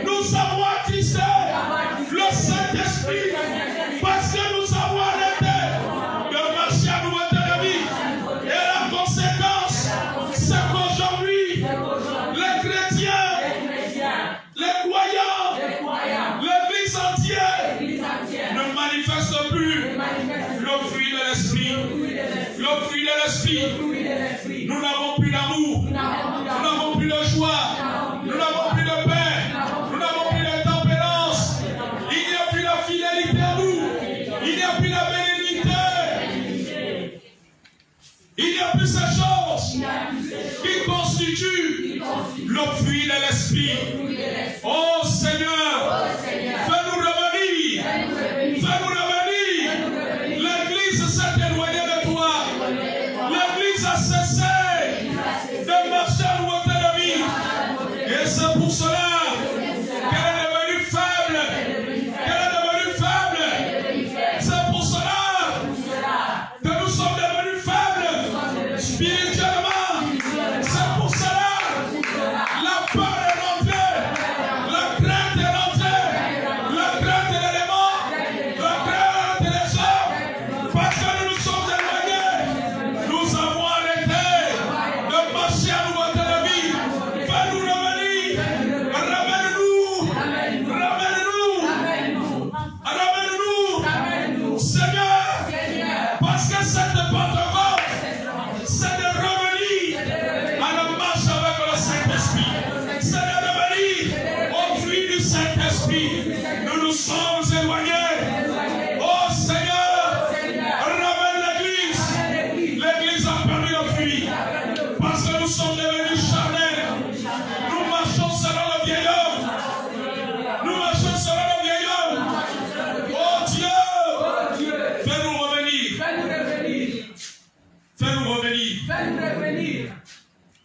Nous avons attristé le Saint-Esprit parce que nous avons arrêté de marcher à nouveauté de vie. Et la conséquence, c'est qu'aujourd'hui, les chrétiens, les croyants, l'Église entière ne manifeste plus le fruit de l'esprit. Le fruit de l'esprit. Nous n'avons plus d'amour, nous n'avons plus de joie, nous n'avons plus de paix, nous n'avons plus de tempérance. Il n'y a plus la fidélité à nous, il n'y a plus la bénédiction. Il n'y a plus ces choses qui constituent le fruit de l'esprit. Oh Seigneur, fais-nous revenir. Fais-nous revenir. L'Église s'est éloignée de toi. L'Église a cessé de marcher à nouveauté de vie. Et c'est pour cela qu'elle est devenue faible. Qu'elle est devenue faible. C'est pour cela que nous sommes devenus faibles spirituellement. C'est pour cela la peur est rentrée, la crainte est rentrée, la crainte est l'élément, la crainte est les hommes. Parce que nous nous sommes éloignés, nous avons arrêté de marcher à nouveauté de vie. Fais-nous revenir, ramène-nous, Seigneur, parce que cette Pentecôte, c'est de revenir à la marche avec le Saint-Esprit, c'est de revenir au fruit du Saint-Esprit. Nous nous sommes éloignés. Oh Seigneur, ramène l'Église. L'Église a perdu le fruit parce que nous sommes devenus charnels. Nous marchons selon le vieil homme. Nous marchons selon le vieil homme. Oh Dieu, fais-nous revenir. Fais-nous revenir.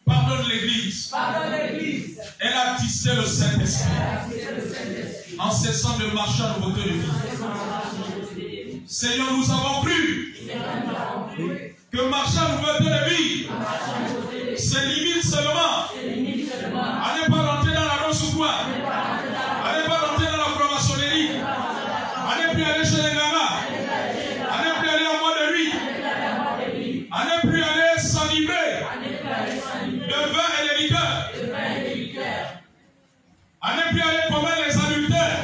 Pardonne l'Église. Elle a tissé le Saint-Esprit en cessant de marcher à nouveauté de vie. Seigneur, nous avons cru que marcher à nouveauté de vie, c'est limite seulement à ne pas rentrer dans la rose ou quoi, à ne pas rentrer dans la franc-maçonnerie, à ne plus aller chez les gamas, à ne plus aller en mois de nuit, à ne plus aller s'enivrer de vin et de liqueur, à ne plus aller commettre les adultères.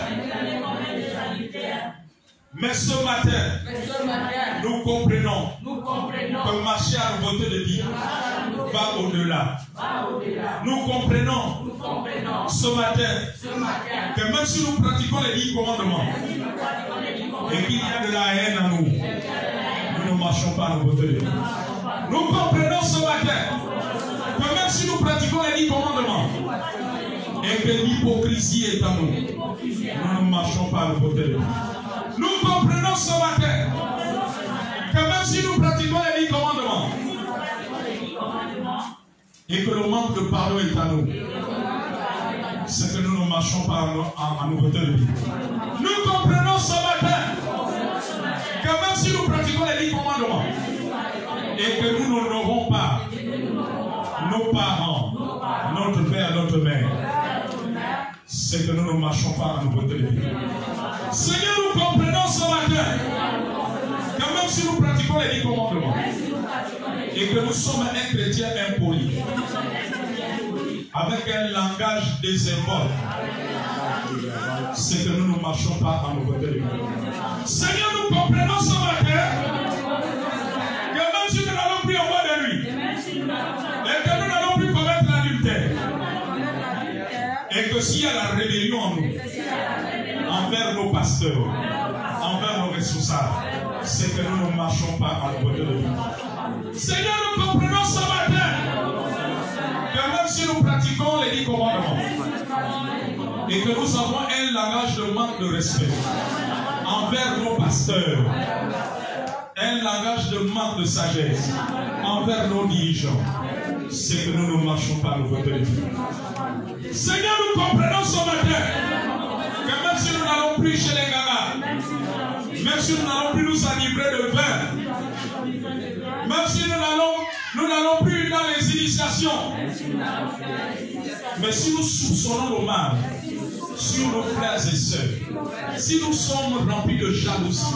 Mais ce matin, nous comprenons que marcher à nouveauté de vie va au-delà. Nous comprenons ce matin que même si nous pratiquons les 10 commandements et qu'il y a de la haine en nous, nous ne marchons pas à nouveauté de vie. Nous comprenons ce matin que même si nous pratiquons les 10 commandements et que l'hypocrisie est en nous, nous ne marchons pas à nouveauté de vie. Nous comprenons ce matin que même si nous pratiquons les 10 commandements et que le manque de pardon est à nous, c'est que nous ne marchons pas en nouveauté de vie. Nous comprenons ce matin que même si nous pratiquons les 10 commandements et que nous n'honorons pas nos parents, notre père, notre mère, c'est que nous ne marchons pas en nouveauté de vie. Seigneur, nous comprenons ce matin que même si nous pratiquons les 10 commandements et que nous sommes un chrétien impoli, avec un langage désinvolte, c'est que nous ne marchons pas en nouveauté de vie. Seigneur, nous comprenons ce matin que même si nous n'allons plus en bois de nuit et que nous n'allons plus commettre l'adultère, et que s'il y a la rébellion en nous, envers nos pasteurs, envers nos responsables, c'est que nous ne marchons pas en nouveauté de vie. Seigneur, nous comprenons ce matin que même si nous pratiquons les 10 commandements et que nous avons un langage de manque de respect envers nos pasteurs, un langage de manque de sagesse envers nos dirigeants, c'est que nous ne marchons pas en nouveauté de vie. Seigneur, nous comprenons ce matin que même si nous n'allons plus chez les gagas, même si nous n'allons plus nous enivrer de vin, même si nous n'allons plus dans les initiations, mais si nous soupçonnons le mal sur nos frères et sœurs, si nous sommes remplis de jalousie,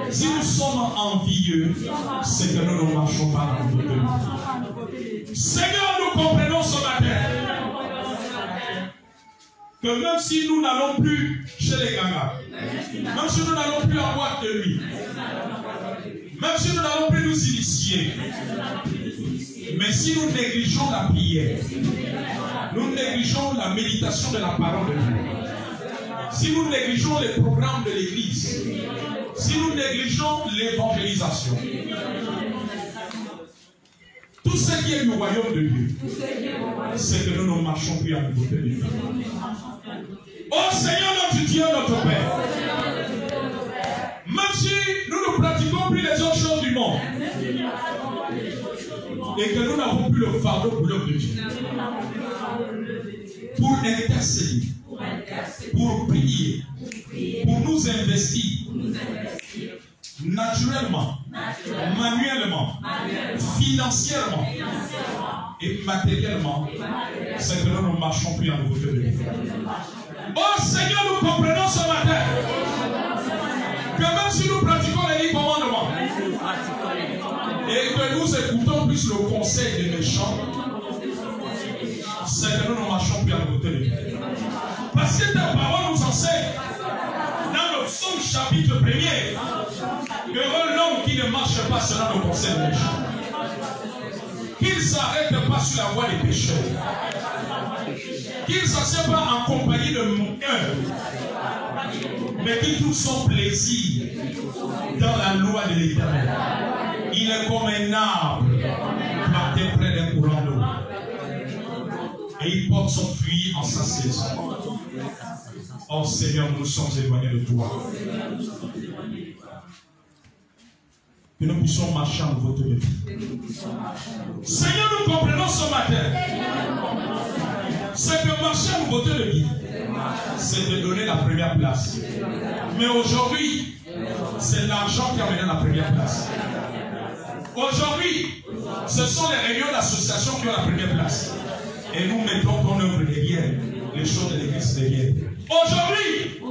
si nous sommes envieux, c'est que nous ne marchons pas dans notre vie. Seigneur, nous comprenons ce matin que même si nous n'allons plus chez les gagas, même si nous n'allons plus en boîte de nuit, même si nous n'allons plus nous initier, mais si nous négligeons la prière, nous négligeons la méditation de la parole de Dieu, si nous négligeons les programmes de l'Église, si nous négligeons l'évangélisation, tout ce qui est du royaume de Dieu, c'est que nous ne marchons plus à nouveauté de vie. Oh Seigneur notre Dieu, notre Père, même si nous ne pratiquons plus les autres choses du monde et que nous n'avons plus le fardeau pour l'œuvre de Dieu, pour intercéder, pour prier, pour nous investir naturellement, manuellement, financièrement et matériellement. C'est que nous ne marchons plus en nouveauté de vie. Oh Seigneur, nous comprenons ce matin que même si nous pratiquons les 10 commandements et que nous écoutons plus le conseil des méchants, c'est que nous ne marchons plus en nouveauté de vie. Parce que ta parole nous enseigne dans le psaume chapitre 1er, heureux l'homme qui ne marche pas selon le conseil des méchants, qu'il ne s'arrête pas sur la voie des pécheurs, qu'il ne s'assied pas en compagnie de moqueurs, mais qu'il trouve son plaisir dans la loi de l'Éternel. Il est comme un arbre planté près d'un courant d'eau, et il porte son fruit en sa saison. Oh Seigneur, nous sommes éloignés de toi. Que nous puissions marcher en votre vie. Seigneur, nous comprenons ce matin. C'est que marcher en votre vie, c'est de donner la première place. Mais aujourd'hui, c'est l'argent qui a mené la première place. Aujourd'hui, ce sont les réunions d'association qui ont la première place. Et nous mettons en œuvre derrière les choses de l'église derrière. Aujourd'hui,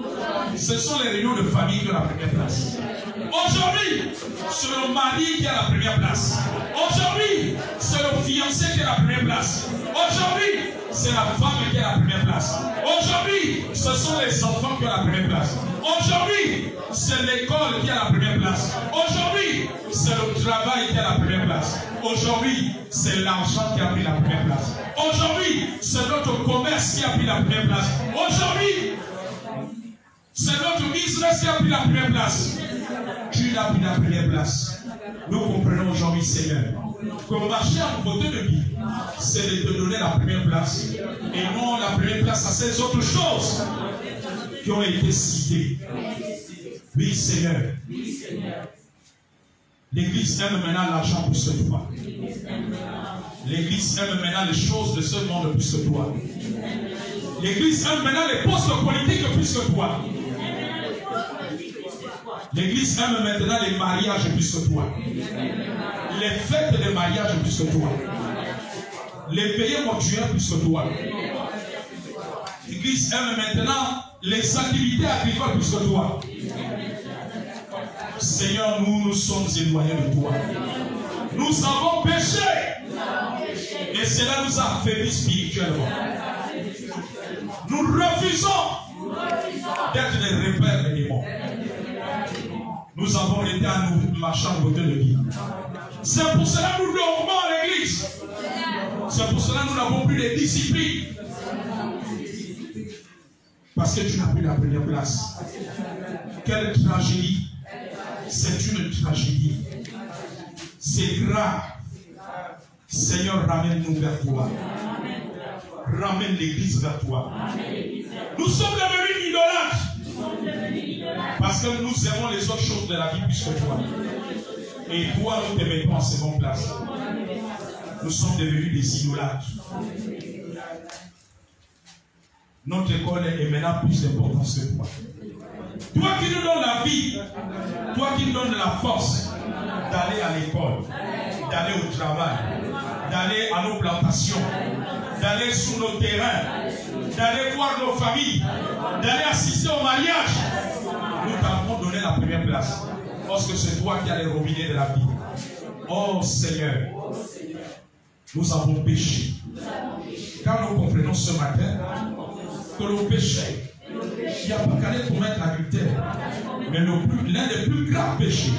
ce sont les réunions de famille qui ont la première place. Aujourd'hui, c'est le mari qui a la première place. Aujourd'hui, c'est le fiancé qui a la première place. Aujourd'hui, c'est la femme qui a la première place. Aujourd'hui, ce sont les enfants qui ont la première place. Aujourd'hui, c'est l'école qui a la première place. Aujourd'hui, c'est le travail qui a la première place. Aujourd'hui, c'est l'argent qui a pris la première place. Aujourd'hui, c'est notre commerce qui a pris la première place. Aujourd'hui, c'est notre business qui a pris la première place. Tu as pris la première place. Nous comprenons aujourd'hui, Seigneur, que marcher en côté de vie, c'est de te donner la première place. Et non la première place à ces autres choses qui ont été citées. Oui, Seigneur. L'Église aime maintenant l'argent plus que toi. L'Église aime maintenant les choses de ce monde plus que toi. L'Église aime maintenant les postes politiques plus que toi. L'Église aime maintenant les mariages plus que toi. Les fêtes de mariage plus que toi. Les veillées mortuaires plus que toi. L'Église aime maintenant les activités agricoles plus que toi. Seigneur, nous sommes éloignés de toi. Nous avons péché. Et cela nous a affaiblis spirituellement. Nous refusons d'être les repères des démons. Nous avons été à nous marchant de côté de vie. C'est pour cela que nous dormons à l'église. C'est pour cela que nous n'avons plus de discipline. Parce que tu n'as plus la première place. Quelle tragédie. C'est une tragédie. C'est grave. Seigneur, ramène-nous vers toi. Ramène l'église vers toi. Nous sommes devenus idolâtres. Parce que nous aimons les autres choses de la vie plus que toi. Et toi, nous te mettons en seconde place. Nous sommes devenus des idolâtres. Notre école est maintenant plus d'importance que toi. Toi qui nous donnes la vie, toi qui nous donnes la force d'aller à l'école, d'aller au travail, d'aller à nos plantations, d'aller sur nos terrains, d'aller voir nos familles, d'aller assister au mariage. Nous t'avons donné la première place. Parce que c'est toi qui as les robinets de la vie. Oh Seigneur, nous avons péché. Quand nous comprenons ce matin que le péché, il n'y a pas qu'à aller commettre l'adultère, mais l'un des plus graves péchés,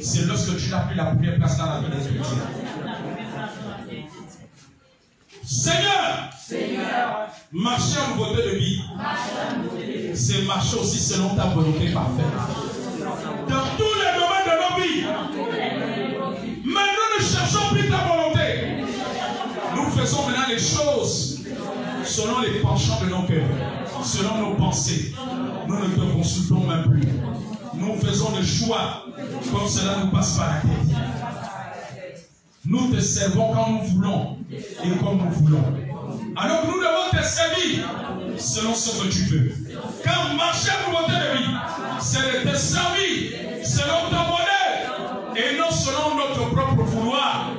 c'est lorsque tu n'as pris la première place dans la vie des chrétiens. Seigneur, marcher en côté de vie, c'est marcher aussi selon ta volonté parfaite. Dans tous les domaines de nos vies. Maintenant, nous ne cherchons plus ta volonté. Nous faisons maintenant les choses selon les penchants de nos cœurs, selon nos pensées. Nous ne te consultons même plus. Nous faisons le choix comme cela nous passe par la tête. Nous te servons quand nous voulons et comme nous voulons. Alors nous devons te servir selon ce que tu veux. Quand marcher pour votre vie, c'est de te servir selon ton modèle et non selon notre propre vouloir.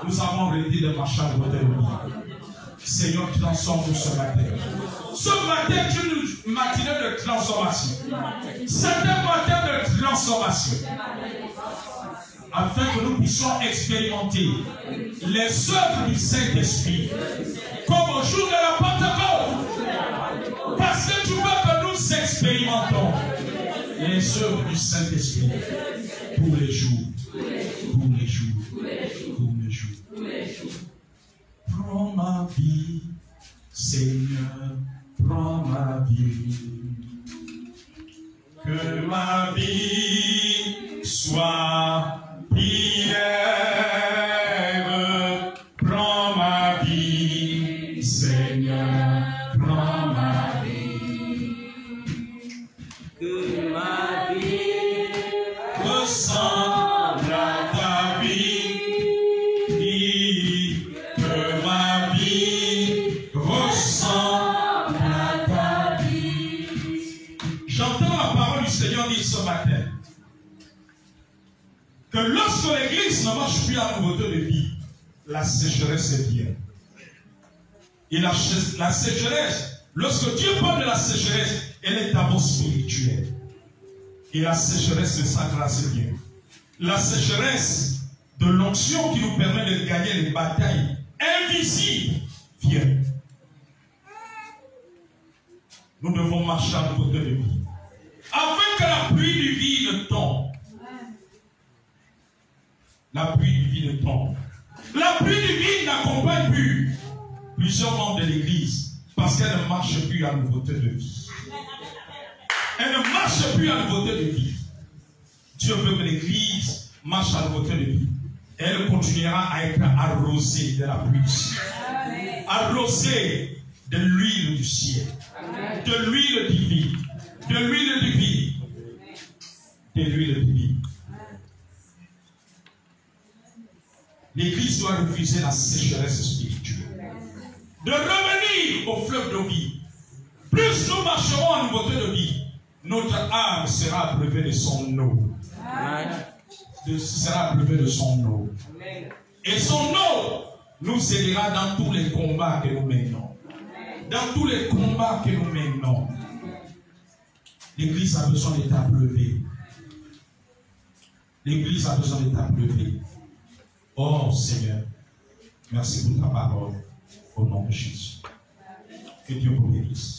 Nous avons arrêté de marcher pour votre vie. Seigneur, transforme-nous ce matin. Ce matin est une matinée de transformation. C'est un matin de transformation. Afin que nous puissions expérimenter les œuvres du Saint-Esprit. Comme au jour de la Pentecôte. Parce que tu veux que nous expérimentons les œuvres du Saint-Esprit. Tous les jours. Tous les jours. Tous les jours. Prends ma vie, Seigneur, prends ma vie. Que ma vie soit prière. Prends ma vie, Seigneur, prends ma vie. Que ma vie ressemble à ta vie. Que ma vie ressemble à ta vie. J'entends la parole du Seigneur dire ce matin que lorsque l'Église ne marche plus à nouveauté de vie, la sécheresse vient. Et la sécheresse, lorsque Dieu parle de la sécheresse, elle est d'abord spirituelle. Et la sécheresse de sa grâce vient. La sécheresse de l'onction qui nous permet de gagner les batailles invisibles vient. Nous devons marcher à nouveauté de vie. Afin que la pluie divine tombe. La pluie divine tombe. La pluie divine n'accompagne plus plusieurs membres de l'Église parce qu'elle ne marche plus à nouveauté de vie. Elle ne marche plus à nouveauté de vie. Dieu veut que l'Église marche à nouveauté de vie. Elle continuera à être arrosée de la pluie du ciel. Arrosée de l'huile du ciel. De l'huile divine. De l'huile divine. De l'huile divine. L'Église doit refuser la sécheresse spirituelle. De revenir au fleuve de vie. Plus nous marcherons en nouveauté de vie, notre âme sera abreuvée de son eau. Sera abreuvée de son eau. Et son eau nous aidera dans tous les combats que nous menons. Dans tous les combats que nous menons. L'Église a besoin d'être abreuvée. L'Église a besoin d'être abreuvée. Oh Seigneur, merci pour ta parole au nom de Jésus. Que Dieu vous bénisse.